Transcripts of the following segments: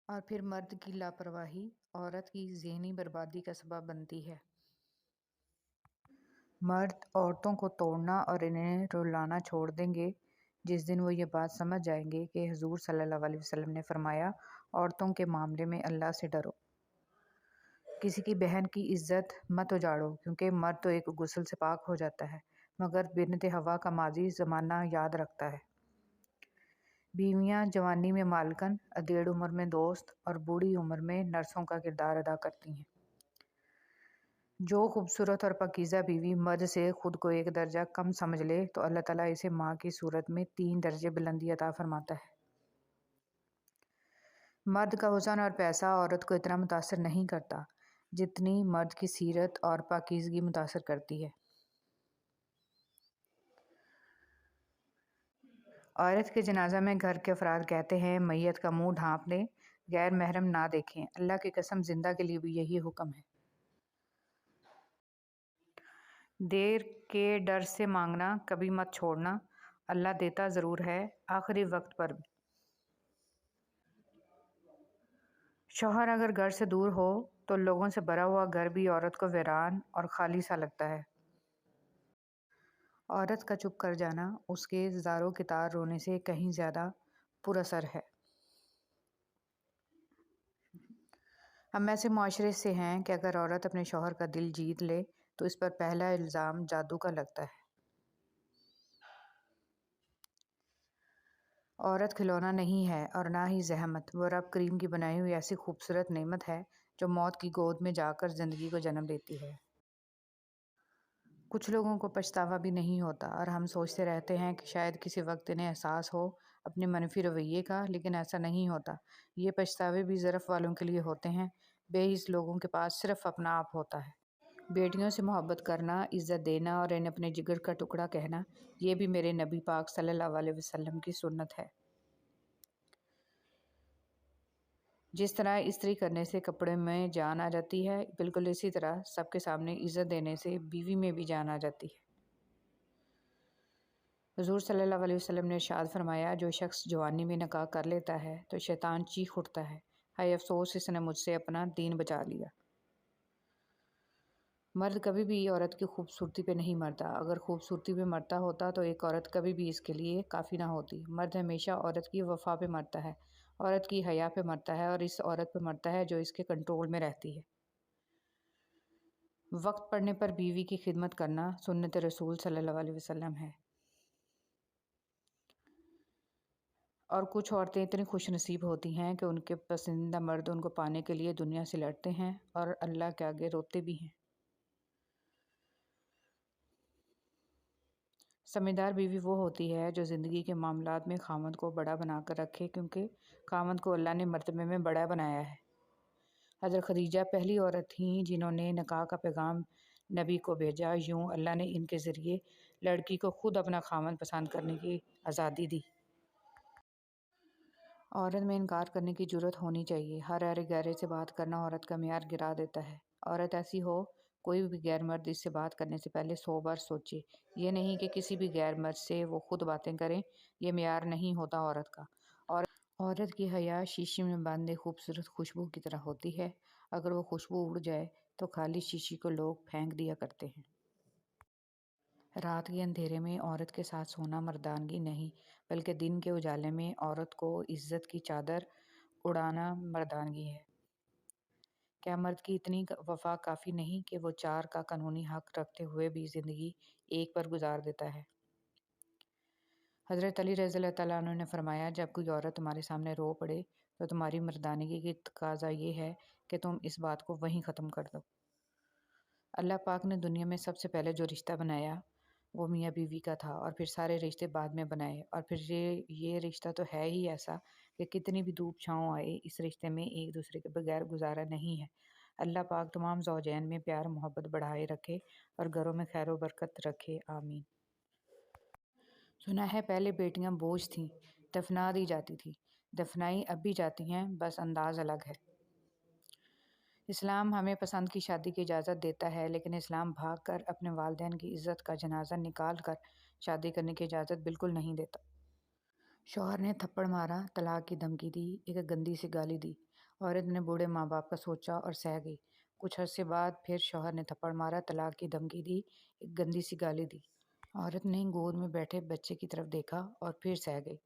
اور پھر مرد کی لاپرواہی عورت کی ذہنی بربادی کا سبب بنتی ہے۔ مرد عورتوں کو توڑنا اور انہیں رلانا چھوڑ دیں گے جس دن وہ یہ بات سمجھ جائیں گے کہ حضور صلی اللہ علیہ وسلم نے فرمایا، عورتوں کے معاملے میں اللہ سے ڈرو، کسی کی بہن کی عزت مت اجاڑو، کیونکہ مرد تو ایک غسل سے پاک ہو جاتا ہے مگر بنت ہوا کا ماضی زمانہ یاد رکھتا ہے۔ بیویاں جوانی میں مالکن، ادھیڑ عمر میں دوست اور بوڑھی عمر میں نرسوں کا کردار ادا کرتی ہیں۔ جو خوبصورت اور پاکیزہ بیوی مرد سے خود کو ایک درجہ کم سمجھ لے تو اللہ تعالیٰ اسے ماں کی صورت میں 3 درجے بلندی عطا فرماتا ہے۔ مرد کا حسن اور پیسہ عورت کو اتنا متاثر نہیں کرتا جتنی مرد کی سیرت اور پاکیزگی متاثر کرتی ہے۔ عورت کے جنازہ میں گھر کے افراد کہتے ہیں میت کا منہ ڈھانپ لیں، غیر محرم نہ دیکھیں۔ اللہ کی قسم زندہ کے لیے بھی یہی حکم ہے۔ دیر کے ڈر سے مانگنا کبھی مت چھوڑنا، اللہ دیتا ضرور ہے آخری وقت پر بھی۔ شوہر اگر گھر سے دور ہو تو لوگوں سے بھرا ہوا گھر بھی عورت کو ویران اور خالی سا لگتا ہے۔ عورت کا چپ کر جانا اس کے زاروں کے تار رونے سے کہیں زیادہ پر اثر ہے۔ ہم ایسے معاشرے سے ہیں کہ اگر عورت اپنے شوہر کا دل جیت لے تو اس پر پہلا الزام جادو کا لگتا ہے۔ عورت کھلونا نہیں ہے اور نہ ہی زحمت، وہ رب کریم کی بنائی ہوئی ایسی خوبصورت نعمت ہے جو موت کی گود میں جا کر زندگی کو جنم دیتی ہے۔ کچھ لوگوں کو پچھتاوا بھی نہیں ہوتا اور ہم سوچتے رہتے ہیں کہ شاید کسی وقت انہیں احساس ہو اپنے منفی رویے کا، لیکن ایسا نہیں ہوتا۔ یہ پچھتاوے بھی ظرف والوں کے لیے ہوتے ہیں، بے حس لوگوں کے پاس صرف اپنا آپ ہوتا ہے۔ بیٹیوں سے محبت کرنا، عزت دینا اور انہیں اپنے جگر کا ٹکڑا کہنا، یہ بھی میرے نبی پاک صلی اللہ علیہ وسلم کی سنت ہے۔ جس طرح استری کرنے سے کپڑے میں جان آ جاتی ہے، بالکل اسی طرح سب کے سامنے عزت دینے سے بیوی میں بھی جان آ جاتی ہے۔ حضور صلی اللہ علیہ وسلم نے ارشاد فرمایا، جو شخص جوانی میں نکاح کر لیتا ہے تو شیطان چیخ اٹھتا ہے، ہائے افسوس اس نے مجھ سے اپنا دین بچا لیا۔ مرد کبھی بھی عورت کی خوبصورتی پہ نہیں مرتا، اگر خوبصورتی پہ مرتا ہوتا تو ایک عورت کبھی بھی اس کے لیے کافی نہ ہوتی۔ مرد ہمیشہ عورت کی وفا پہ مرتا ہے، عورت کی حیا پہ مرتا ہے اور اس عورت پہ مرتا ہے جو اس کے کنٹرول میں رہتی ہے۔ وقت پڑنے پر بیوی کی خدمت کرنا سنت رسول صلی اللہ علیہ وسلم ہے۔ اور کچھ عورتیں اتنی خوش نصیب ہوتی ہیں کہ ان کے پسندیدہ مرد ان کو پانے کے لیے دنیا سے لڑتے ہیں اور اللہ کے آگے روتے بھی ہیں۔ سمجھدار بیوی وہ ہوتی ہے جو زندگی کے معاملات میں خاوند کو بڑا بنا کر رکھے، کیونکہ خاوند کو اللہ نے مرتبے میں بڑا بنایا ہے۔ حضرت خدیجہ پہلی عورت تھیں جنہوں نے نکاح کا پیغام نبی کو بھیجا، یوں اللہ نے ان کے ذریعے لڑکی کو خود اپنا خاوند پسند کرنے کی آزادی دی۔ عورت میں انکار کرنے کی جرأت ہونی چاہیے۔ ہر ارے گہرے سے بات کرنا عورت کا معیار گرا دیتا ہے۔ عورت ایسی ہو، کوئی بھی غیر مرد اس سے بات کرنے سے پہلے 100 بار سوچے۔ یہ نہیں کہ کسی بھی غیر مرد سے وہ خود باتیں کریں، یہ معیار نہیں ہوتا عورت کا۔ عورت کی حیا شیشے میں بند ایک خوبصورت خوشبو کی طرح ہوتی ہے، اگر وہ خوشبو اڑ جائے تو خالی شیشے کو لوگ پھینک دیا کرتے ہیں۔ رات کے اندھیرے میں عورت کے ساتھ سونا مردانگی نہیں، بلکہ دن کے اجالے میں عورت کو عزت کی چادر اڑانا مردانگی ہے۔ کیا مرد کی اتنی وفا کافی نہیں کہ وہ 4 کا قانونی حق رکھتے ہوئے بھی زندگی ایک پر گزار دیتا ہے؟ حضرت علی رضی اللہ تعالیٰ عنہ نے فرمایا، جب کوئی عورت تمہارے سامنے رو پڑے تو تمہاری مردانگی کی تقاضا یہ ہے کہ تم اس بات کو وہیں ختم کر دو۔ اللہ پاک نے دنیا میں سب سے پہلے جو رشتہ بنایا وہ میاں بیوی کا تھا، اور پھر سارے رشتے بعد میں بنائے، اور پھر یہ رشتہ تو ہے ہی ایسا کہ کتنی بھی دھوپ چھاؤں آئے اس رشتے میں ایک دوسرے کے بغیر گزارا نہیں ہے۔ اللہ پاک تمام زوجین میں پیار محبت بڑھائے رکھے اور گھروں میں خیر و برکت رکھے، آمین۔ سنا ہے پہلے بیٹیاں بوجھ تھیں، دفنا دی جاتی تھی، دفنائی اب بھی جاتی ہیں، بس انداز الگ ہے۔ اسلام ہمیں پسند کی شادی کی اجازت دیتا ہے، لیکن اسلام بھاگ کر اپنے والدین کی عزت کا جنازہ نکال کر شادی کرنے کی اجازت بالکل نہیں دیتا۔ شوہر نے تھپڑ مارا، طلاق کی دھمکی دی، ایک گندی سی گالی دی، عورت نے بوڑھے ماں باپ کا سوچا اور سہ گئی۔ کچھ عرصے بعد پھر شوہر نے تھپڑ مارا، طلاق کی دھمکی دی، ایک گندی سی گالی دی۔ عورت نے گود میں بیٹھے بچے کی طرف دیکھا اور پھر سہ گئی۔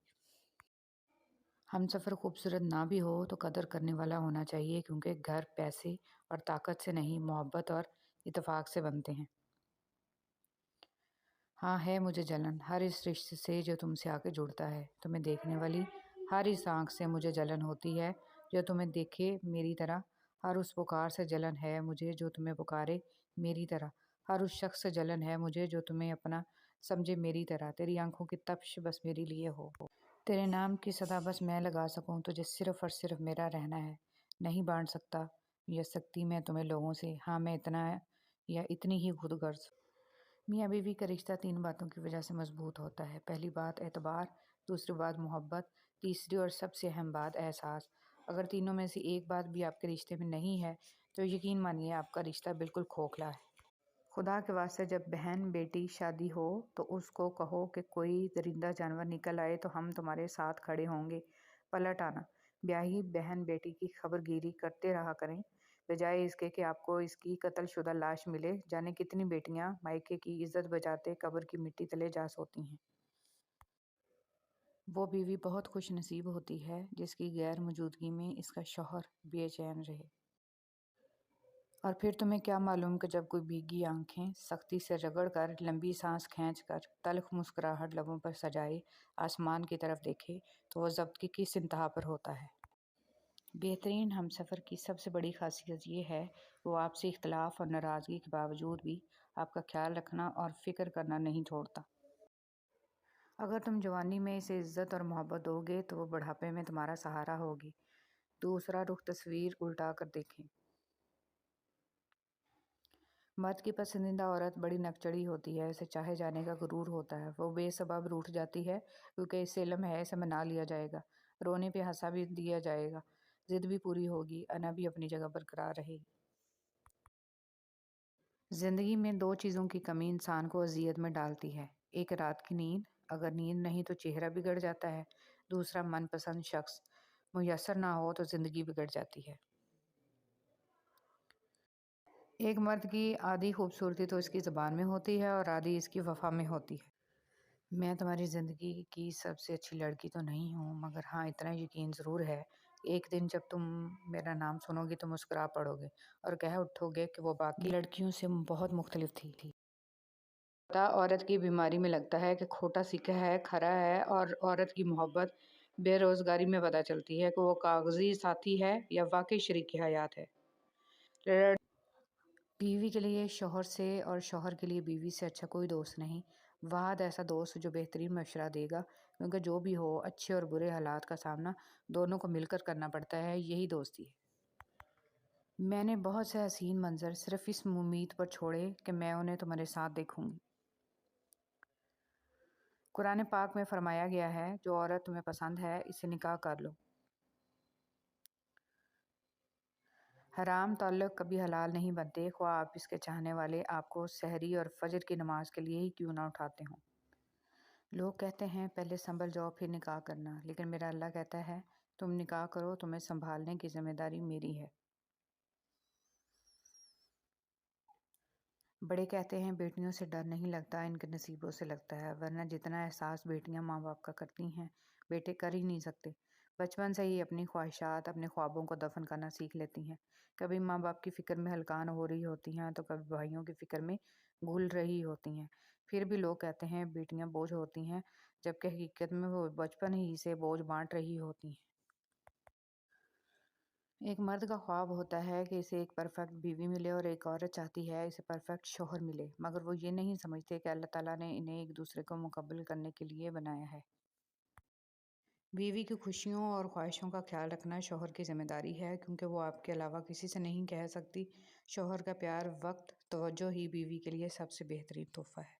ہمسفر خوبصورت نہ بھی ہو تو قدر کرنے والا ہونا چاہیے، کیونکہ گھر پیسے اور طاقت سے نہیں، محبت اور اتفاق سے بنتے ہیں۔ ہاں ہے مجھے جلن ہر اس رشتے سے جو تم سے آ کے جڑتا ہے، تمہیں دیکھنے والی ہر اس آنکھ سے مجھے جلن ہوتی ہے جو تمہیں دیکھے میری طرح، ہر اس پکار سے جلن ہے مجھے جو تمہیں پکارے میری طرح، ہر اس شخص سے جلن ہے مجھے جو تمہیں اپنا سمجھے میری طرح، تیری آنکھوں کی تپش بس میرے لیے ہو، تیرے نام کی صدا بس میں لگا سکوں، تجھے صرف اور صرف میرا رہنا ہے، نہیں بانٹ سکتا یا سکتی میں تمہیں لوگوں سے، ہاں میں اتنا یا اتنی ہی خود غرض۔ میاں بیوی کا رشتہ تین باتوں کی وجہ سے مضبوط ہوتا ہے۔ پہلی بات اعتبار، دوسری بات محبت، تیسری اور سب سے اہم بات احساس۔ اگر تینوں میں سے ایک بات بھی آپ کے رشتے میں نہیں ہے تو یقین مانیے آپ کا رشتہ بالکل کھوکھلا ہے۔ خدا کے واسطے جب بہن بیٹی شادی ہو تو اس کو کہو کہ کوئی درندہ جانور نکل آئے تو ہم تمہارے ساتھ کھڑے ہوں گے، پلٹ آنا۔ بیاہی بہن بیٹی کی خبر گیری کرتے رہا کریں، بجائے اس کے کہ آپ کو اس کی قتل شدہ لاش ملے۔ جانے کتنی بیٹیاں مائکے کی عزت بچاتے قبر کی مٹی تلے جا سوتی ہیں۔ وہ بیوی بہت خوش نصیب ہوتی ہے جس کی غیر موجودگی میں اس کا شوہر بے چین رہے۔ اور پھر تمہیں کیا معلوم کہ جب کوئی بھیگی آنکھیں سختی سے رگڑ کر، لمبی سانس کھینچ کر، تلخ مسکراہٹ لبوں پر سجائے آسمان کی طرف دیکھے تو وہ ضبط کی کس انتہا پر ہوتا ہے۔ بہترین ہمسفر کی سب سے بڑی خاصیت یہ ہے کہ وہ آپ سے اختلاف اور ناراضگی کے باوجود بھی آپ کا خیال رکھنا اور فکر کرنا نہیں چھوڑتا۔ اگر تم جوانی میں اسے عزت اور محبت دو گے تو وہ بڑھاپے میں تمہارا سہارا ہوگی۔ دوسرا رخ تصویر الٹا کر دیکھیں۔ مرد کی پسندیدہ عورت بڑی نکچڑی ہوتی ہے، اسے چاہے جانے کا غرور ہوتا ہے، وہ بے سبب روٹھ جاتی ہے کیونکہ اسے علم ہے اسے منا لیا جائے گا، رونے پہ ہنسا بھی دیا جائے گا، ضد بھی پوری ہوگی، انا بھی اپنی جگہ برقرار رہے گی۔ زندگی میں دو چیزوں کی کمی انسان کو اذیت میں ڈالتی ہے، ایک رات کی نیند، اگر نیند نہیں تو چہرہ بگڑ جاتا ہے، دوسرا من پسند شخص میسر نہ ہو تو زندگی بگڑ جاتی ہے۔ ایک مرد کی آدھی خوبصورتی تو اس کی زبان میں ہوتی ہے اور آدھی اس کی وفا میں ہوتی ہے۔ میں تمہاری زندگی کی سب سے اچھی لڑکی تو نہیں ہوں، مگر ہاں اتنا یقین ضرور ہے کہ ایک دن جب تم میرا نام سنو گی تو مسکرا پڑو گے اور کہہ اٹھو گے کہ وہ باقی لڑکیوں سے بہت مختلف تھی۔ پتہ عورت کی بیماری میں لگتا ہے کہ کھوٹا سیکھا ہے کھرا ہے، اور عورت کی محبت بے روزگاری میں پتہ چلتی ہے کہ وہ کاغذی ساتھی ہے یا واقعی شریک حیات ہے۔ بیوی کے لیے شوہر سے اور شوہر کے لیے بیوی سے اچھا کوئی دوست نہیں، واحد ایسا دوست جو بہترین مشورہ دے گا، کیونکہ جو بھی ہو اچھے اور برے حالات کا سامنا دونوں کو مل کر کرنا پڑتا ہے، یہی دوستی ہے۔ میں نے بہت سے حسین منظر صرف اس امید پر چھوڑے کہ میں انہیں تمہارے ساتھ دیکھوں گی۔ قرآن پاک میں فرمایا گیا ہے جو عورت تمہیں پسند ہے اسے نکاح کر لو۔ حرام تعلق کبھی حلال نہیں بنتے، خواہ آپ اس کے چاہنے والے آپ کو سحری اور فجر کی نماز کے لیے ہی کیوں نہ اٹھاتے ہوں۔ لوگ کہتے ہیں پہلے سنبھل جاؤ پھر نکاح کرنا، لیکن میرا اللہ کہتا ہے تم نکاح کرو، تمہیں سنبھالنے کی ذمہ داری میری ہے۔ بڑے کہتے ہیں بیٹیوں سے ڈر نہیں لگتا، ان کے نصیبوں سے لگتا ہے، ورنہ جتنا احساس بیٹیاں ماں باپ کا کرتی ہیں بیٹے کر ہی نہیں سکتے۔ بچپن سے ہی اپنی خواہشات، اپنے خوابوں کو دفن کرنا سیکھ لیتی ہیں، کبھی ماں باپ کی فکر میں ہلکان ہو رہی ہوتی ہیں تو کبھی بھائیوں کی فکر میں گھل رہی ہوتی ہیں۔ پھر بھی لوگ کہتے ہیں بیٹیاں بوجھ ہوتی ہیں، جبکہ حقیقت میں وہ بچپن ہی سے بوجھ بانٹ رہی ہوتی ہیں۔ ایک مرد کا خواب ہوتا ہے کہ اسے ایک پرفیکٹ بیوی ملے اور ایک عورت چاہتی ہے اسے پرفیکٹ شوہر ملے، مگر وہ یہ نہیں سمجھتے کہ اللہ تعالیٰ نے انہیں ایک دوسرے کو مکمل کرنے کے لیے بنایا ہے۔ بیوی کی خوشیوں اور خواہشوں کا خیال رکھنا شوہر کی ذمہ داری ہے، کیونکہ وہ آپ کے علاوہ کسی سے نہیں کہہ سکتی۔ شوہر کا پیار، وقت، توجہ ہی بیوی کے لیے سب سے بہترین تحفہ ہے۔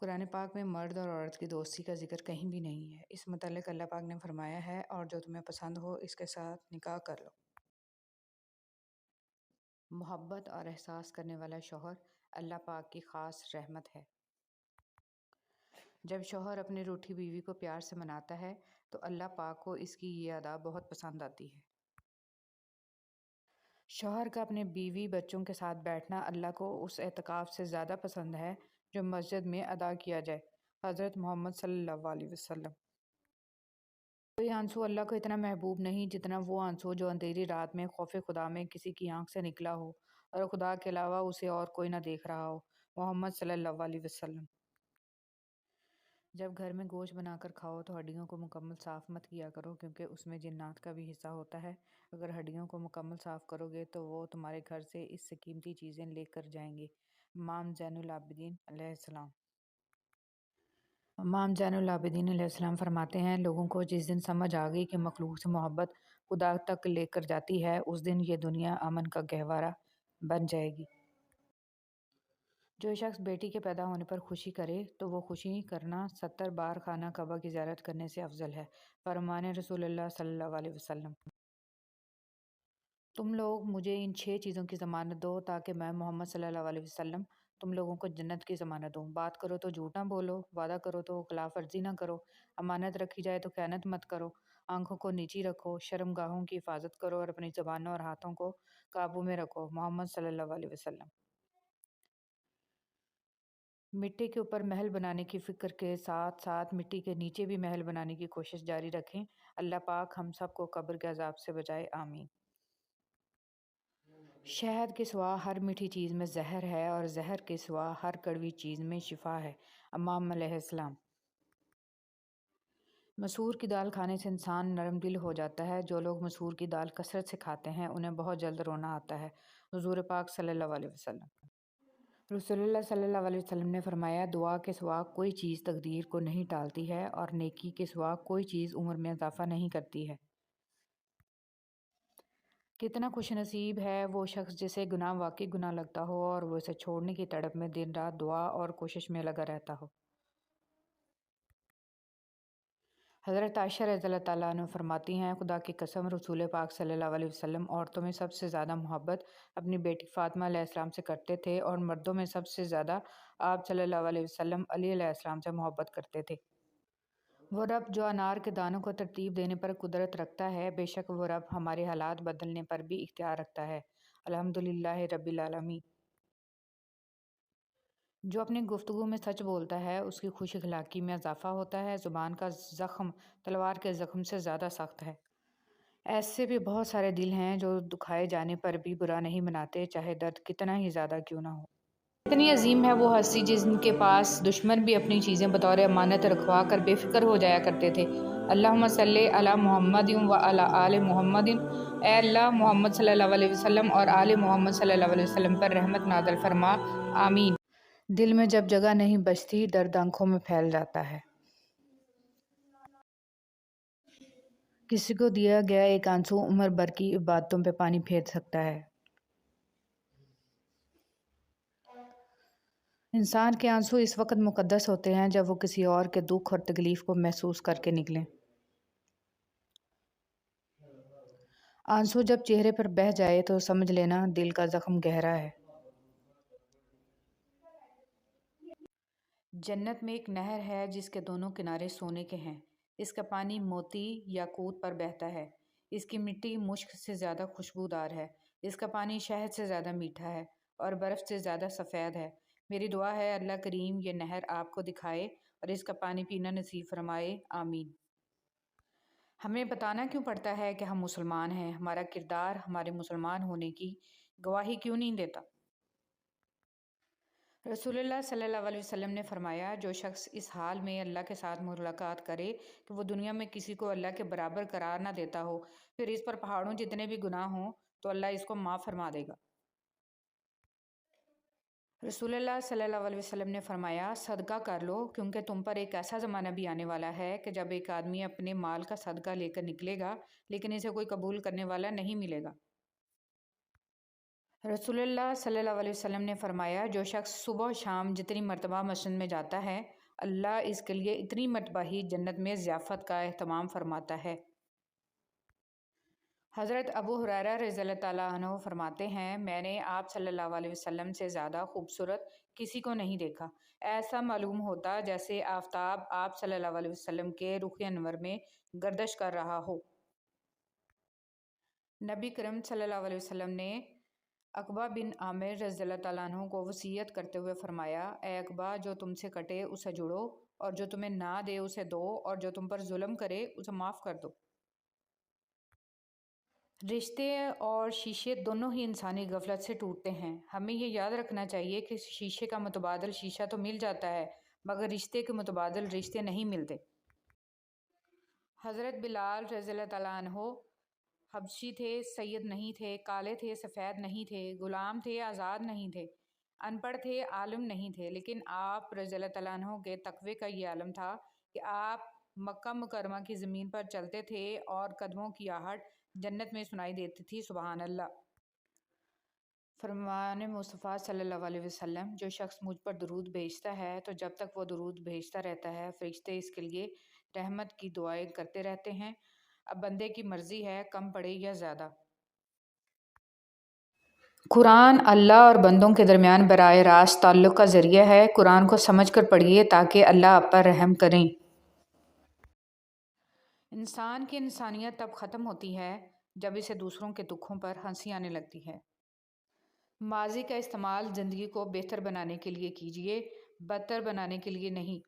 قرآن پاک میں مرد اور عورت کی دوستی کا ذکر کہیں بھی نہیں ہے۔ اس متعلق اللہ پاک نے فرمایا ہے اور جو تمہیں پسند ہو اس کے ساتھ نکاح کر لو۔ محبت اور احساس کرنے والا شوہر اللہ پاک کی خاص رحمت ہے۔ جب شوہر اپنی روٹھی بیوی کو پیار سے مناتا ہے تو اللہ پاک کو اس کی یہ ادا بہت پسند آتی ہے۔ شوہر کا اپنے بیوی بچوں کے ساتھ بیٹھنا اللہ کو اس اعتکاف سے زیادہ پسند ہے جو مسجد میں ادا کیا جائے۔ حضرت محمد صلی اللہ علیہ وسلم۔ کوئی آنسو اللہ کو اتنا محبوب نہیں جتنا وہ آنسو جو اندھیری رات میں خوف خدا میں کسی کی آنکھ سے نکلا ہو اور خدا کے علاوہ اسے اور کوئی نہ دیکھ رہا ہو۔ محمد صلی اللہ علیہ وسلم۔ جب گھر میں گوشت بنا کر کھاؤ تو ہڈیوں کو مکمل صاف مت کیا کرو، کیونکہ اس میں جنات کا بھی حصہ ہوتا ہے۔ اگر ہڈیوں کو مکمل صاف کرو گے تو وہ تمہارے گھر سے اس سے قیمتی چیزیں لے کر جائیں گے۔ امام زین العابدین علیہ السلام۔ امام زین العابدین علیہ السلام فرماتے ہیں، لوگوں کو جس دن سمجھ آ گئی کہ مخلوق سے محبت خدا تک لے کر جاتی ہے، اس دن یہ دنیا امن کا گہوارہ بن جائے گی۔ جو شخص بیٹی کے پیدا ہونے پر خوشی کرے تو وہ خوشی کرنا 70 بار خانہ کعبہ کی زیارت کرنے سے افضل ہے۔ فرمان رسول اللہ صلی اللہ علیہ وسلم۔ تم لوگ مجھے ان 6 چیزوں کی ضمانت دو تاکہ میں محمد صلی اللہ علیہ وسلم تم لوگوں کو جنت کی ضمانت دوں۔ بات کرو تو جھوٹ نہ بولو، وعدہ کرو تو خلاف ورزی نہ کرو، امانت رکھی جائے تو خیانت مت کرو، آنکھوں کو نیچی رکھو، شرم گاہوں کی حفاظت کرو اور اپنی زبانوں اور ہاتھوں کو قابو میں رکھو۔ محمد صلی اللہ علیہ وسلم۔ مٹی کے اوپر محل بنانے کی فکر کے ساتھ ساتھ مٹی کے نیچے بھی محل بنانے کی کوشش جاری رکھیں۔ اللہ پاک ہم سب کو قبر کے عذاب سے بچائے، آمین۔ شہد کے سوا ہر میٹھی چیز میں زہر ہے اور زہر کے سوا ہر کڑوی چیز میں شفا ہے۔ امام علیہ السلام۔ مسور کی دال کھانے سے انسان نرم دل ہو جاتا ہے۔ جو لوگ مسور کی دال کثرت سے کھاتے ہیں انہیں بہت جلد رونا آتا ہے۔ حضور پاک صلی اللہ علیہ وسلم۔ رسول اللہ صلی اللہ علیہ وسلم نے فرمایا، دعا کے سوا کوئی چیز تقدیر کو نہیں ٹالتی ہے اور نیکی کے سوا کوئی چیز عمر میں اضافہ نہیں کرتی ہے۔ کتنا خوش نصیب ہے وہ شخص جسے گناہ واقعی گناہ لگتا ہو اور وہ اسے چھوڑنے کی تڑپ میں دن رات دعا اور کوشش میں لگا رہتا ہو۔ حضرت عائشہ رضی اللہ تعالیٰ عنہ فرماتی ہیں، خدا کی قسم رسول پاک صلی اللہ علیہ وسلم عورتوں میں سب سے زیادہ محبت اپنی بیٹی فاطمہ علیہ السلام سے کرتے تھے اور مردوں میں سب سے زیادہ آپ صلی اللہ علیہ وسلم علی علیہ السلام سے محبت کرتے تھے۔ وہ رب جو انار کے دانوں کو ترتیب دینے پر قدرت رکھتا ہے، بے شک وہ رب ہمارے حالات بدلنے پر بھی اختیار رکھتا ہے۔ الحمدللہ رب العالمین۔ جو اپنی گفتگو میں سچ بولتا ہے اس کی خوش اخلاقی میں اضافہ ہوتا ہے۔ زبان کا زخم تلوار کے زخم سے زیادہ سخت ہے۔ ایسے بھی بہت سارے دل ہیں جو دکھائے جانے پر بھی برا نہیں مناتے، چاہے درد کتنا ہی زیادہ کیوں نہ ہو۔ اتنی عظیم ہے وہ ہستی جن کے پاس دشمن بھی اپنی چیزیں بطور امانت رکھوا کر بے فکر ہو جایا کرتے تھے۔ اللہم صلی علی محمد و علی آل محمد۔ اے اللہ محمد صلی اللہ علیہ وسلم اور آل محمد صلی اللہ علیہ وسلم پر رحمت نازل فرما، آمین۔ دل میں جب جگہ نہیں بچتی درد آنکھوں میں پھیل جاتا ہے۔ کسی کو دیا گیا ایک آنسو عمر بھر کی عبادتوں پہ پانی پھیر سکتا ہے۔ انسان کے آنسو اس وقت مقدس ہوتے ہیں جب وہ کسی اور کے دکھ اور تکلیف کو محسوس کر کے نکلیں۔ آنسو جب چہرے پر بہہ جائے تو سمجھ لینا دل کا زخم گہرا ہے۔ جنت میں ایک نہر ہے جس کے دونوں کنارے سونے کے ہیں۔ اس کا پانی موتی یاقوت پر بہتا ہے۔ اس کی مٹی مشک سے زیادہ خوشبودار ہے۔ اس کا پانی شہد سے زیادہ میٹھا ہے اور برف سے زیادہ سفید ہے۔ میری دعا ہے اللہ کریم یہ نہر آپ کو دکھائے اور اس کا پانی پینا نصیب فرمائے، آمین۔ ہمیں بتانا کیوں پڑتا ہے کہ ہم مسلمان ہیں؟ ہمارا کردار ہمارے مسلمان ہونے کی گواہی کیوں نہیں دیتا؟ رسول اللہ صلی اللہ علیہ وسلم نے فرمایا، جو شخص اس حال میں اللہ کے ساتھ ملاقات کرے کہ وہ دنیا میں کسی کو اللہ کے برابر قرار نہ دیتا ہو، پھر اس پر پہاڑوں جتنے بھی گناہ ہوں تو اللہ اس کو معاف فرما دے گا۔ رسول اللہ صلی اللہ علیہ وسلم نے فرمایا، صدقہ کر لو کیونکہ تم پر ایک ایسا زمانہ بھی آنے والا ہے کہ جب ایک آدمی اپنے مال کا صدقہ لے کر نکلے گا لیکن اسے کوئی قبول کرنے والا نہیں ملے گا۔ رسول اللہ صلی اللہ علیہ وسلم نے فرمایا، جو شخص صبح و شام جتنی مرتبہ مسجد میں جاتا ہے اللہ اس کے لیے اتنی مرتبہ ہی جنت میں ضیافت کا اہتمام فرماتا ہے۔ حضرت ابو ہریرہ رضی اللہ تعالیٰ عنہ فرماتے ہیں، میں نے آپ صلی اللہ علیہ وسلم سے زیادہ خوبصورت کسی کو نہیں دیکھا۔ ایسا معلوم ہوتا جیسے آفتاب آپ صلی اللہ علیہ وسلم کے رخ انور میں گردش کر رہا ہو۔ نبی کریم صلی اللہ علیہ وسلم نے عقبہ بن عامر رضی اللہ تعالیٰ عنہ کو وصیت کرتے ہوئے فرمایا، اے عقبہ، جو تم سے کٹے اسے جوڑو، اور جو تمہیں نہ دے اسے دو، اور جو تم پر ظلم کرے اسے معاف کر دو۔ رشتے اور شیشے دونوں ہی انسانی غفلت سے ٹوٹتے ہیں۔ ہمیں یہ یاد رکھنا چاہیے کہ شیشے کا متبادل شیشہ تو مل جاتا ہے، مگر رشتے کے متبادل رشتے نہیں ملتے۔ حضرت بلال رضی اللہ تعالیٰ عنہ حبشی تھے، سید نہیں تھے، کالے تھے، سفید نہیں تھے، غلام تھے، آزاد نہیں تھے، ان پڑھ تھے، عالم نہیں تھے، لیکن آپ رضی اللہ تعالیٰ عنہ کے تقوی کا یہ عالم تھا کہ آپ مکہ مکرمہ کی زمین پر چلتے تھے اور قدموں کی آہٹ جنت میں سنائی دیتی تھی۔ سبحان اللہ۔ فرمان مصطفیٰ صلی اللہ علیہ وسلم، جو شخص مجھ پر درود بھیجتا ہے تو جب تک وہ درود بھیجتا رہتا ہے فرشتے اس کے لیے رحمت کی دعائیں کرتے رہتے ہیں۔ اب بندے کی مرضی ہے کم پڑے یا زیادہ۔ قرآن اللہ اور بندوں کے درمیان براہ راست تعلق کا ذریعہ ہے۔ قرآن کو سمجھ کر پڑھیے تاکہ اللہ آپ پر رحم کریں۔ انسان کی انسانیت تب ختم ہوتی ہے جب اسے دوسروں کے دکھوں پر ہنسی آنے لگتی ہے۔ ماضی کا استعمال زندگی کو بہتر بنانے کے لیے کیجیے، بدتر بنانے کے لیے نہیں۔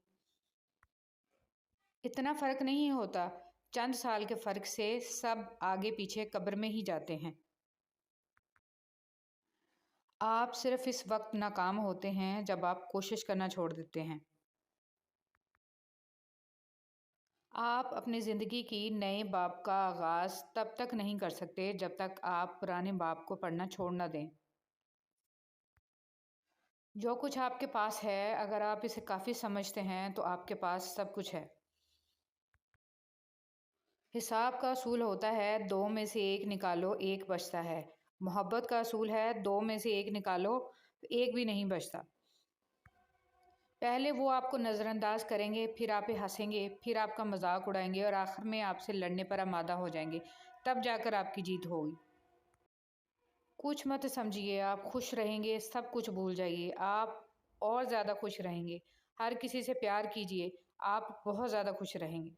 اتنا فرق نہیں ہوتا، چند سال کے فرق سے سب آگے پیچھے قبر میں ہی جاتے ہیں۔ آپ صرف اس وقت ناکام ہوتے ہیں جب آپ کوشش کرنا چھوڑ دیتے ہیں۔ آپ اپنی زندگی کی نئے باب کا آغاز تب تک نہیں کر سکتے جب تک آپ پرانے باب کو پڑھنا چھوڑ نہ دیں۔ جو کچھ آپ کے پاس ہے، اگر آپ اسے کافی سمجھتے ہیں تو آپ کے پاس سب کچھ ہے۔ حساب کا اصول ہوتا ہے 2 میں سے 1 نکالو 1 بچتا ہے۔ محبت کا اصول ہے 2 میں سے 1 نکالو 1 بھی نہیں بچتا۔ پہلے وہ آپ کو نظر انداز کریں گے، پھر آپ پہ ہنسیں گے، پھر آپ کا مذاق اڑائیں گے اور آخر میں آپ سے لڑنے پر آمادہ ہو جائیں گے، تب جا کر آپ کی جیت ہوگی۔ کچھ مت سمجھیے، آپ خوش رہیں گے، سب کچھ بھول جائیے، آپ اور زیادہ خوش رہیں گے۔ ہر کسی سے پیار کیجیے، آپ بہت زیادہ خوش رہیں گے۔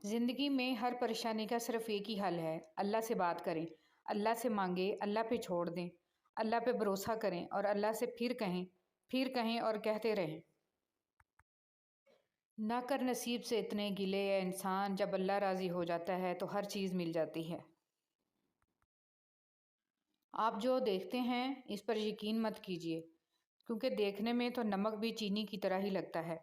زندگی میں ہر پریشانی کا صرف ایک ہی حل ہے، اللہ سے بات کریں، اللہ سے مانگیں، اللہ پہ چھوڑ دیں، اللہ پہ بھروسہ کریں اور اللہ سے پھر کہیں اور کہتے رہیں۔ نہ کر نصیب سے اتنے گلے اے انسان، جب اللہ راضی ہو جاتا ہے تو ہر چیز مل جاتی ہے۔ آپ جو دیکھتے ہیں اس پر یقین مت کیجیے، کیونکہ دیکھنے میں تو نمک بھی چینی کی طرح ہی لگتا ہے۔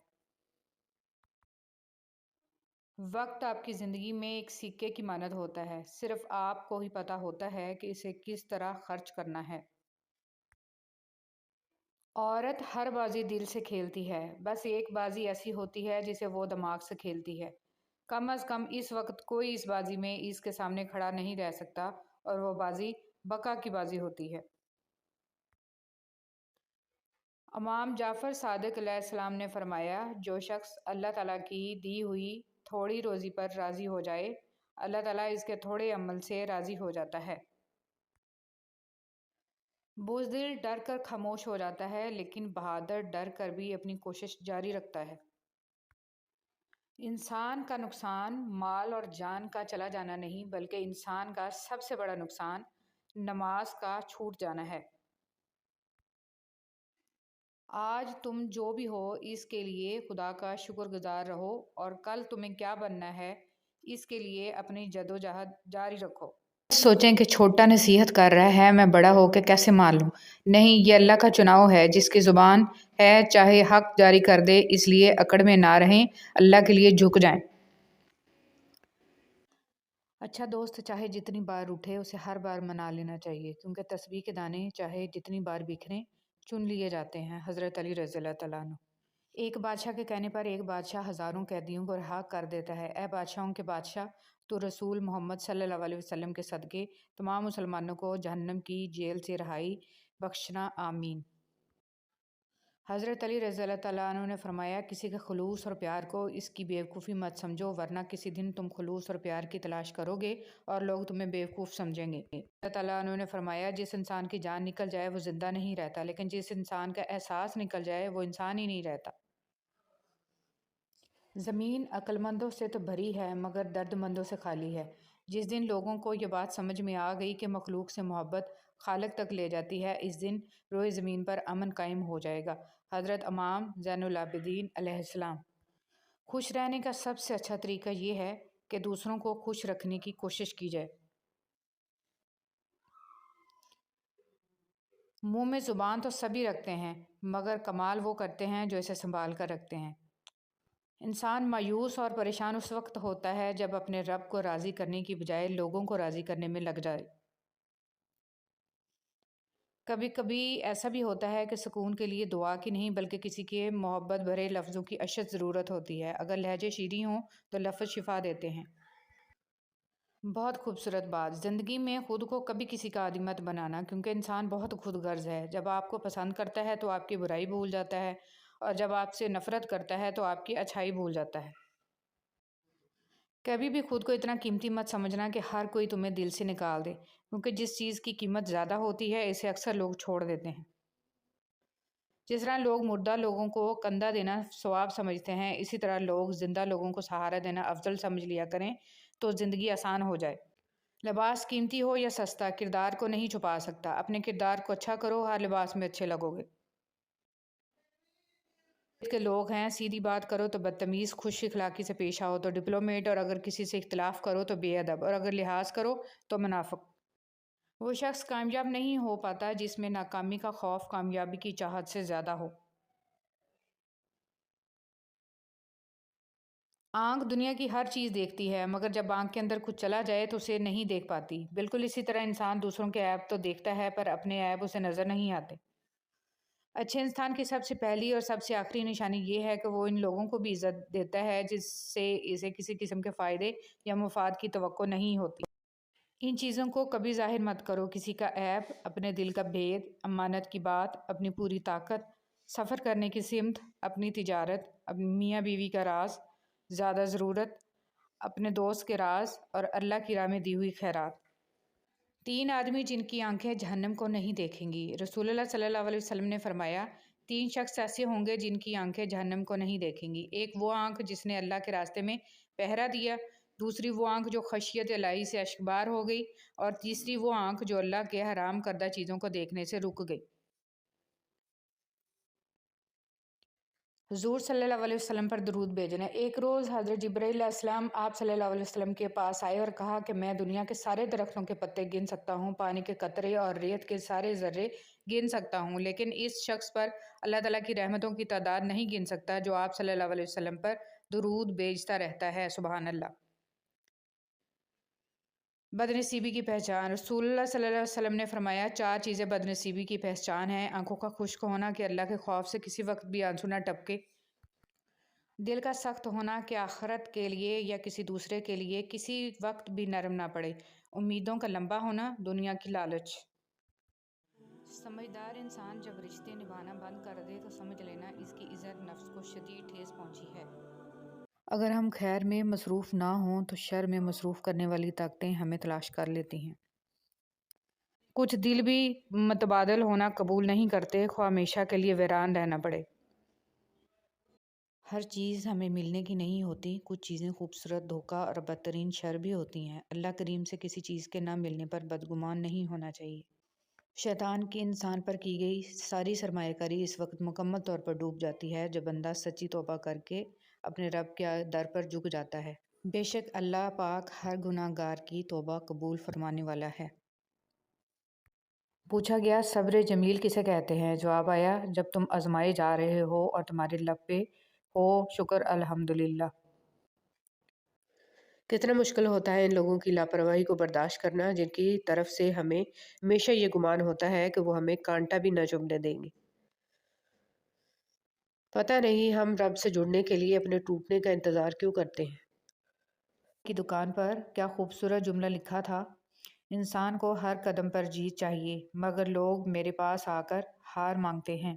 وقت آپ کی زندگی میں ایک سکے کی مانند ہوتا ہے، صرف آپ کو ہی پتہ ہوتا ہے کہ اسے کس طرح خرچ کرنا ہے۔ عورت ہر بازی دل سے کھیلتی ہے، بس ایک بازی ایسی ہوتی ہے جسے وہ دماغ سے کھیلتی ہے۔ کم از کم اس وقت کوئی اس بازی میں اس کے سامنے کھڑا نہیں رہ سکتا، اور وہ بازی بقا کی بازی ہوتی ہے۔ امام جعفر صادق علیہ السلام نے فرمایا، جو شخص اللہ تعالیٰ کی دی ہوئی تھوڑی روزی پر راضی ہو جائے، اللہ تعالیٰ اس کے تھوڑے عمل سے راضی ہو جاتا ہے۔ بزدل ڈر کر خاموش ہو جاتا ہے، لیکن بہادر ڈر کر بھی اپنی کوشش جاری رکھتا ہے۔ انسان کا نقصان مال اور جان کا چلا جانا نہیں، بلکہ انسان کا سب سے بڑا نقصان نماز کا چھوٹ جانا ہے۔ آج تم جو بھی ہو اس کے لیے خدا کا شکر گزار رہو، اور کل تمہیں کیا بننا ہے اس کے لیے اپنی جدوجہد جاری رکھو۔ سوچیں کہ چھوٹا نصیحت کر رہا ہے، میں بڑا ہو کے کیسے مان لوں؟ نہیں، یہ اللہ کا چناؤ ہے، جس کی زبان ہے چاہے حق جاری کر دے، اس لیے اکڑ میں نہ رہیں، اللہ کے لیے جھک جائیں۔ اچھا دوست چاہے جتنی بار اٹھے اسے ہر بار منا لینا چاہیے، کیونکہ تسبیح کے دانے چاہے جتنی بار بکھریں چن لیے جاتے ہیں۔ حضرت علی رضی اللہ تعالیٰ عنہ۔ ایک بادشاہ کے کہنے پر ایک بادشاہ ہزاروں قیدیوں کو رہا کر دیتا ہے۔ اے بادشاہوں کے بادشاہ، تو رسول محمد صلی اللہ علیہ وسلم کے صدقے تمام مسلمانوں کو جہنم کی جیل سے رہائی بخشنا، آمین۔ حضرت علی رضی اللہ تعالیٰ عنہ نے فرمایا، کسی کے خلوص اور پیار کو اس کی بیوقوفی مت سمجھو، ورنہ کسی دن تم خلوص اور پیار کی تلاش کرو گے اور لوگ تمہیں بیوقوف سمجھیں گے۔ اللہ تعالیٰ عنہ نے فرمایا، جس انسان کی جان نکل جائے وہ زندہ نہیں رہتا، لیکن جس انسان کا احساس نکل جائے وہ انسان ہی نہیں رہتا۔ زمین عقل مندوں سے تو بھری ہے مگر درد مندوں سے خالی ہے۔ جس دن لوگوں کو یہ بات سمجھ میں آ گئی کہ مخلوق سے محبت خالق تک لے جاتی ہے، اس دن روئے زمین پر امن قائم ہو جائے گا۔ حضرت امام زین العابدین علیہ السلام۔ خوش رہنے کا سب سے اچھا طریقہ یہ ہے کہ دوسروں کو خوش رکھنے کی کوشش کی جائے۔ منہ میں زبان تو سبھی رکھتے ہیں مگر کمال وہ کرتے ہیں جو اسے سنبھال کر رکھتے ہیں۔ انسان مایوس اور پریشان اس وقت ہوتا ہے جب اپنے رب کو راضی کرنے کی بجائے لوگوں کو راضی کرنے میں لگ جائے۔ کبھی کبھی ایسا بھی ہوتا ہے کہ سکون کے لیے دعا کی نہیں بلکہ کسی کے محبت بھرے لفظوں کی اشد ضرورت ہوتی ہے۔ اگر لہجے شیریں ہوں تو لفظ شفا دیتے ہیں۔ بہت خوبصورت بات۔ زندگی میں خود کو کبھی کسی کا عادی مت بنانا، کیونکہ انسان بہت خود غرض ہے۔ جب آپ کو پسند کرتا ہے تو آپ کی برائی بھول جاتا ہے، اور جب آپ سے نفرت کرتا ہے تو آپ کی اچھائی بھول جاتا ہے۔ کبھی بھی خود کو اتنا قیمتی مت سمجھنا کہ ہر کوئی تمہیں دل سے نکال دے، کیونکہ جس چیز کی قیمت زیادہ ہوتی ہے اسے اکثر لوگ چھوڑ دیتے ہیں۔ جس طرح لوگ مردہ لوگوں کو کندھا دینا ثواب سمجھتے ہیں، اسی طرح لوگ زندہ لوگوں کو سہارا دینا افضل سمجھ لیا کریں تو زندگی آسان ہو جائے۔ لباس قیمتی ہو یا سستا، کردار کو نہیں چھپا سکتا۔ اپنے کردار کو اچھا کرو، ہر لباس میں اچھے لگو گے۔ کے لوگ ہیں، سیدھی بات کرو تو بدتمیز، خوش اخلاقی سے پیش آؤ تو ڈپلومیٹ، اور اگر کسی سے اختلاف کرو تو بے ادب، اور اگر لحاظ کرو تو منافق۔ وہ شخص کامیاب نہیں ہو پاتا جس میں ناکامی کا خوف کامیابی کی چاہت سے زیادہ ہو۔ آنکھ دنیا کی ہر چیز دیکھتی ہے مگر جب آنکھ کے اندر کچھ چلا جائے تو اسے نہیں دیکھ پاتی۔ بالکل اسی طرح انسان دوسروں کے عیب تو دیکھتا ہے پر اپنے عیب اسے نظر نہیں آتے۔ اچھے انسان کی سب سے پہلی اور سب سے آخری نشانی یہ ہے کہ وہ ان لوگوں کو بھی عزت دیتا ہے جس سے اسے کسی قسم کے فائدے یا مفاد کی توقع نہیں ہوتی۔ ان چیزوں کو کبھی ظاہر مت کرو، کسی کا عیب، اپنے دل کا بھید، امانت کی بات، اپنی پوری طاقت، سفر کرنے کی سمت، اپنی تجارت، اپنی میاں بیوی کا راز، زیادہ ضرورت، اپنے دوست کے راز، اور اللہ کی راہ میں دی ہوئی خیرات۔ 3 آدمی جن کی آنکھیں جہنم کو نہیں دیکھیں گی۔ رسول اللہ صلی اللہ علیہ وسلم نے فرمایا، 3 شخص ایسے ہوں گے جن کی آنکھیں جہنم کو نہیں دیکھیں گی۔ ایک وہ آنکھ جس نے اللہ کے راستے میں پہرا دیا، دوسری وہ آنکھ جو خشیت الہی سے اشکبار ہو گئی، اور تیسری وہ آنکھ جو اللہ کے حرام کردہ چیزوں کو دیکھنے سے رک گئی۔ حضور صلی اللہ علیہ وسلم پر درود بھیجنا۔ ایک روز حضرت جبرائیل علیہ السلام آپ صلی اللہ علیہ وسلم کے پاس آئے اور کہا کہ میں دنیا کے سارے درختوں کے پتے گن سکتا ہوں، پانی کے قطرے اور ریت کے سارے ذرے گن سکتا ہوں، لیکن اس شخص پر اللہ تعالیٰ کی رحمتوں کی تعداد نہیں گن سکتا جو آپ صلی اللہ علیہ وسلم پر درود بھیجتا رہتا ہے۔ سبحان اللہ۔ بدنصیبی کی پہچان۔ رسول اللہ صلی اللہ علیہ وسلم نے فرمایا، 4 چیزیں بدنصیبی کی پہچان ہیں: آنکھوں کا خشک ہونا کہ اللہ کے خوف سے کسی وقت بھی آنسو نہ ٹپکے، دل کا سخت ہونا کہ آخرت کے لیے یا کسی دوسرے کے لیے کسی وقت بھی نرم نہ پڑے، امیدوں کا لمبا ہونا، دنیا کی لالچ۔ سمجھدار انسان جب رشتے نبھانا بند کر دے تو سمجھ لینا اس کی عزت نفس کو شدید ٹھیس پہنچی ہے۔ اگر ہم خیر میں مصروف نہ ہوں تو شر میں مصروف کرنے والی طاقتیں ہمیں تلاش کر لیتی ہیں۔ کچھ دل بھی متبادل ہونا قبول نہیں کرتے، خواہ ہمیشہ کے لیے ویران رہنا پڑے۔ ہر چیز ہمیں ملنے کی نہیں ہوتی، کچھ چیزیں خوبصورت دھوکہ اور بدترین شر بھی ہوتی ہیں۔ اللہ کریم سے کسی چیز کے نہ ملنے پر بدگمان نہیں ہونا چاہیے۔ شیطان کی انسان پر کی گئی ساری سرمایہ کاری اس وقت مکمل طور پر ڈوب جاتی ہے جب بندہ سچی توبہ کر کے اپنے رب کے در پر جھک جاتا ہے۔ بے شک اللہ پاک ہر گناہ گار کی توبہ قبول فرمانے والا ہے۔ پوچھا گیا، صبر جمیل کسے کہتے ہیں؟ جواب آیا، جب تم آزمائے جا رہے ہو اور تمہارے لب پہ ہو شکر الحمدللہ۔ کتنا مشکل ہوتا ہے ان لوگوں کی لاپرواہی کو برداشت کرنا جن کی طرف سے ہمیں ہمیشہ یہ گمان ہوتا ہے کہ وہ ہمیں کانٹا بھی نہ چبھنے دیں گے۔ پتہ نہیں ہم رب سے جڑنے کے لیے اپنے ٹوٹنے کا انتظار کیوں کرتے ہیں۔ کی دکان پر کیا خوبصورت جملہ لکھا تھا، انسان کو ہر قدم پر جیت چاہیے مگر لوگ میرے پاس آ کر ہار مانگتے ہیں۔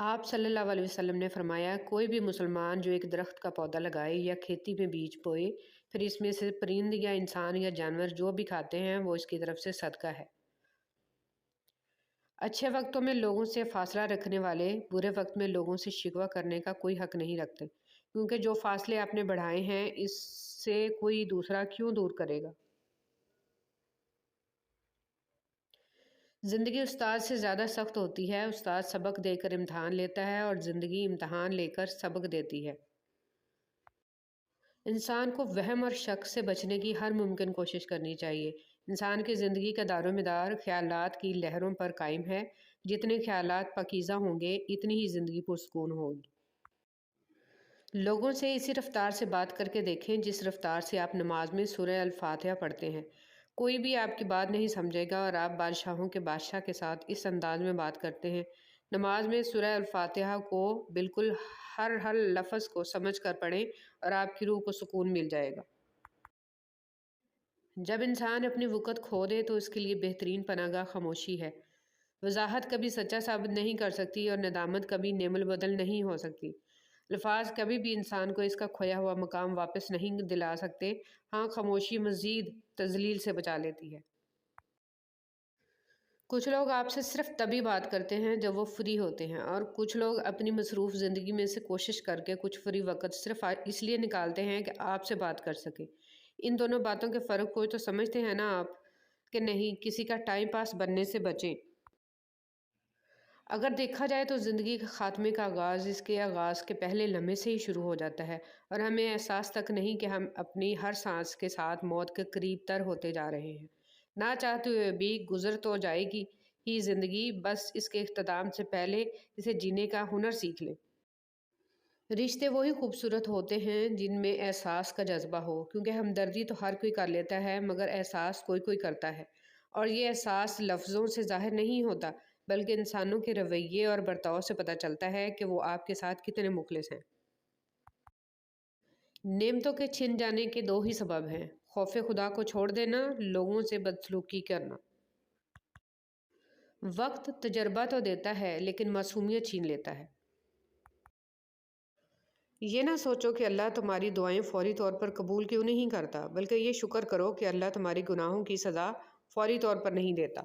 آپ صلی اللہ علیہ وسلم نے فرمایا، کوئی بھی مسلمان جو ایک درخت کا پودا لگائے یا کھیتی میں بیج بوئے، پھر اس میں سے پرند یا انسان یا جانور جو بھی کھاتے ہیں وہ اس کی طرف سے صدقہ ہے۔ اچھے وقتوں میں لوگوں سے فاصلہ رکھنے والے برے وقت میں لوگوں سے شکوہ کرنے کا کوئی حق نہیں رکھتے، کیونکہ جو فاصلے آپ نے بڑھائے ہیں اس سے کوئی دوسرا کیوں دور کرے گا۔ زندگی استاد سے زیادہ سخت ہوتی ہے، استاد سبق دے کر امتحان لیتا ہے اور زندگی امتحان لے کر سبق دیتی ہے۔ انسان کو وہم اور شک سے بچنے کی ہر ممکن کوشش کرنی چاہیے۔ انسان کی زندگی کا دار و مدار خیالات کی لہروں پر قائم ہے۔ جتنے خیالات پاکیزہ ہوں گے اتنی ہی زندگی پرسکون ہوگی۔ لوگوں سے اسی رفتار سے بات کر کے دیکھیں جس رفتار سے آپ نماز میں سورہ الفاتحہ پڑھتے ہیں۔ کوئی بھی آپ کی بات نہیں سمجھے گا اور آپ بادشاہوں کے بادشاہ کے ساتھ اس انداز میں بات کرتے ہیں۔ نماز میں سورہ الفاتحہ کو بالکل ہر لفظ کو سمجھ کر پڑھیں اور آپ کی روح کو سکون مل جائے گا۔ جب انسان اپنی وقت کھو دے تو اس کے لیے بہترین پناہ گاہ خاموشی ہے۔ وضاحت کبھی سچا ثابت نہیں کر سکتی اور ندامت کبھی نعم البدل نہیں ہو سکتی۔ الفاظ کبھی بھی انسان کو اس کا کھویا ہوا مقام واپس نہیں دلا سکتے۔ ہاں، خاموشی مزید تذلیل سے بچا لیتی ہے۔ کچھ لوگ آپ سے صرف تبھی بات کرتے ہیں جب وہ فری ہوتے ہیں، اور کچھ لوگ اپنی مصروف زندگی میں سے کوشش کر کے کچھ فری وقت صرف اس لیے نکالتے ہیں کہ آپ سے بات کر سکیں۔ ان دونوں باتوں کے فرق کو تو سمجھتے ہیں نا آپ، کہ نہیں؟ کسی کا ٹائم پاس بننے سے بچیں۔ اگر دیکھا جائے تو زندگی کے خاتمے کا آغاز اس کے آغاز کے پہلے لمحے سے ہی شروع ہو جاتا ہے، اور ہمیں احساس تک نہیں کہ ہم اپنی ہر سانس کے ساتھ موت کے قریب تر ہوتے جا رہے ہیں۔ نہ چاہتے ہوئے بھی گزر تو جائے گی ہی زندگی، بس اس کے اختتام سے پہلے اسے جینے کا ہنر سیکھ لیں۔ رشتے وہی خوبصورت ہوتے ہیں جن میں احساس کا جذبہ ہو، کیونکہ ہمدردی تو ہر کوئی کر لیتا ہے مگر احساس کوئی کوئی کرتا ہے، اور یہ احساس لفظوں سے ظاہر نہیں ہوتا بلکہ انسانوں کے رویے اور برتاؤ سے پتہ چلتا ہے کہ وہ آپ کے ساتھ کتنے مخلص ہیں۔ نعمتوں کے چھن جانے کے دو ہی سبب ہیں: خوف خدا کو چھوڑ دینا، لوگوں سے بدسلوکی کرنا۔ وقت تجربہ تو دیتا ہے لیکن معصومیت چھین لیتا ہے۔ یہ نہ سوچو کہ اللہ تمہاری دعائیں فوری طور پر قبول کیوں نہیں کرتا، بلکہ یہ شکر کرو کہ اللہ تمہاری گناہوں کی سزا فوری طور پر نہیں دیتا۔